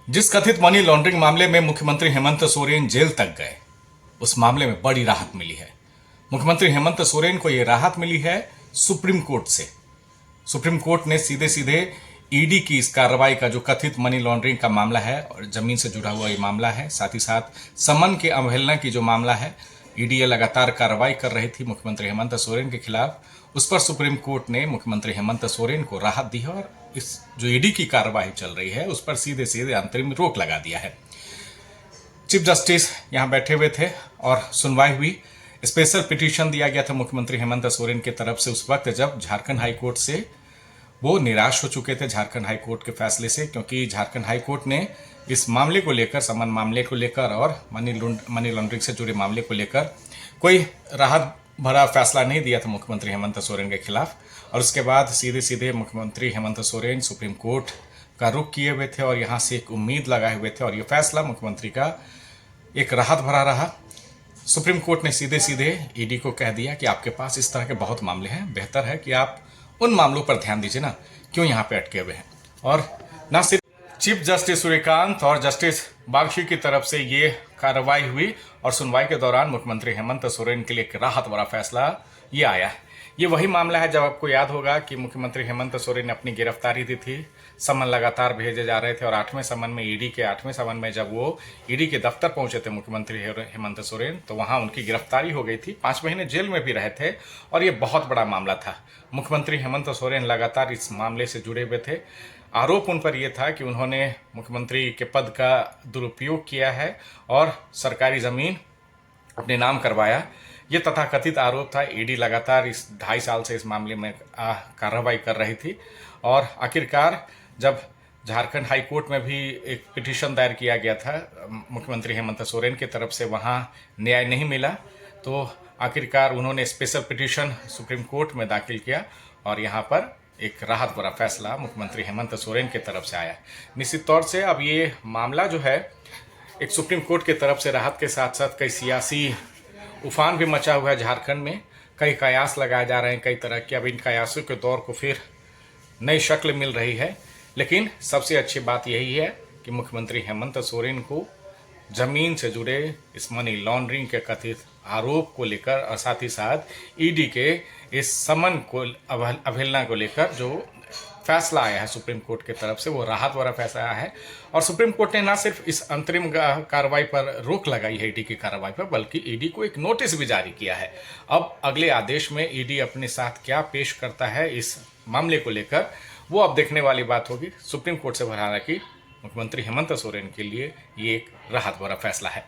जिस कथित money laundering मामले में मुख्यमंत्री हेमंत सोरेन जेल तक गए, उस मामले में बड़ी राहत मिली है। मुख्यमंत्री हेमंत सोरेन को यह राहत मिली है सुप्रीम कोर्ट से। सुप्रीम कोर्ट ने सीधे सीधे ईडी की इस कार्रवाई का, जो कथित मनी लॉन्ड्रिंग का मामला है और जमीन से जुड़ा हुआ ये मामला है, साथ ही साथ समन के अवहेलना की जो मामला है, ईडी ये लगातार कार्रवाई कर रही थी मुख्यमंत्री हेमंत सोरेन के खिलाफ। उस पर सुप्रीम कोर्ट ने मुख्यमंत्री हेमंत सोरेन को राहत दी है और इस जो ईडी की कार्रवाई चल रही है उस पर सीधे सीधे अंतरिम रोक लगा दिया है। चीफ जस्टिस यहां बैठे हुए थे और सुनवाई हुई। स्पेशल पिटीशन दिया गया था मुख्यमंत्री हेमंत सोरेन की तरफ से उस वक्त, जब झारखंड हाईकोर्ट से वो निराश हो चुके थे झारखंड हाईकोर्ट के फैसले से, क्योंकि झारखंड हाईकोर्ट ने इस मामले को लेकर, समन मामले को लेकर और मनी लॉन्ड्रिंग से जुड़े मामले को लेकर कोई राहत भरा फैसला नहीं दिया था मुख्यमंत्री हेमंत सोरेन के खिलाफ। और उसके बाद सीधे सीधे मुख्यमंत्री हेमंत सोरेन सुप्रीम कोर्ट का रुख किए हुए थे और यहाँ से एक उम्मीद लगाए हुए थे और ये फैसला मुख्यमंत्री का एक राहत भरा रहा। सुप्रीम कोर्ट ने सीधे सीधे ईडी को कह दिया कि आपके पास इस तरह के बहुत मामले हैं, बेहतर है कि आप उन मामलों पर ध्यान दीजिए ना, क्यों यहाँ पे अटके हुए हैं। और ना सिर्फ चीफ जस्टिस सूर्यकांत और जस्टिस बागची की तरफ से ये कार्रवाई हुई और सुनवाई के दौरान मुख्यमंत्री हेमंत सोरेन के लिए एक राहत भरा फैसला ये आया है। ये वही मामला है, जब आपको याद होगा कि मुख्यमंत्री हेमंत सोरेन ने अपनी गिरफ्तारी दी थी, समन लगातार भेजे जा रहे थे और 8वें समन में, ईडी के 8वें समन में जब वो ईडी के दफ्तर पहुंचे थे मुख्यमंत्री हेमंत सोरेन, तो वहां उनकी गिरफ्तारी हो गई थी। 5 महीने जेल में भी रहे थे और ये बहुत बड़ा मामला था। मुख्यमंत्री हेमंत सोरेन लगातार इस मामले से जुड़े हुए थे। आरोप उन पर यह था कि उन्होंने मुख्यमंत्री के पद का दुरुपयोग किया है और सरकारी जमीन अपने नाम करवाया। ये तथाकथित आरोप था। ईडी लगातार इस 2.5 साल से इस मामले में कार्रवाई कर रही थी और आखिरकार जब झारखंड हाई कोर्ट में भी एक पिटीशन दायर किया गया था मुख्यमंत्री हेमंत सोरेन की तरफ से, वहाँ न्याय नहीं मिला, तो आखिरकार उन्होंने स्पेशल पिटीशन सुप्रीम कोर्ट में दाखिल किया और यहाँ पर एक राहत भरा फैसला मुख्यमंत्री हेमंत सोरेन की तरफ से आया। निश्चित तौर से अब ये मामला जो है, एक सुप्रीम कोर्ट की तरफ से राहत के साथ साथ कई सियासी उफान भी मचा हुआ है झारखंड में। कई कयास लगाए जा रहे हैं, कई तरह के। अब इन कयासों के दौर को फिर नई शक्ल मिल रही है। लेकिन सबसे अच्छी बात यही है कि मुख्यमंत्री हेमंत सोरेन को जमीन से जुड़े इस मनी लॉन्ड्रिंग के कथित आरोप को लेकर और साथ ही साथ ईडी के इस समन को अवहेलना को लेकर जो फैसला आया है सुप्रीम कोर्ट की तरफ से, वो राहत वाला फैसला आया है। और सुप्रीम कोर्ट ने ना सिर्फ इस अंतरिम कार्रवाई पर रोक लगाई है ईडी की कार्रवाई पर, बल्कि ईडी को एक नोटिस भी जारी किया है। अब अगले आदेश में ईडी अपने साथ क्या पेश करता है इस मामले को लेकर, वो अब देखने वाली बात होगी। सुप्रीम कोर्ट से हालांकि मुख्यमंत्री हेमंत सोरेन के लिए ये एक राहत भरा फैसला है।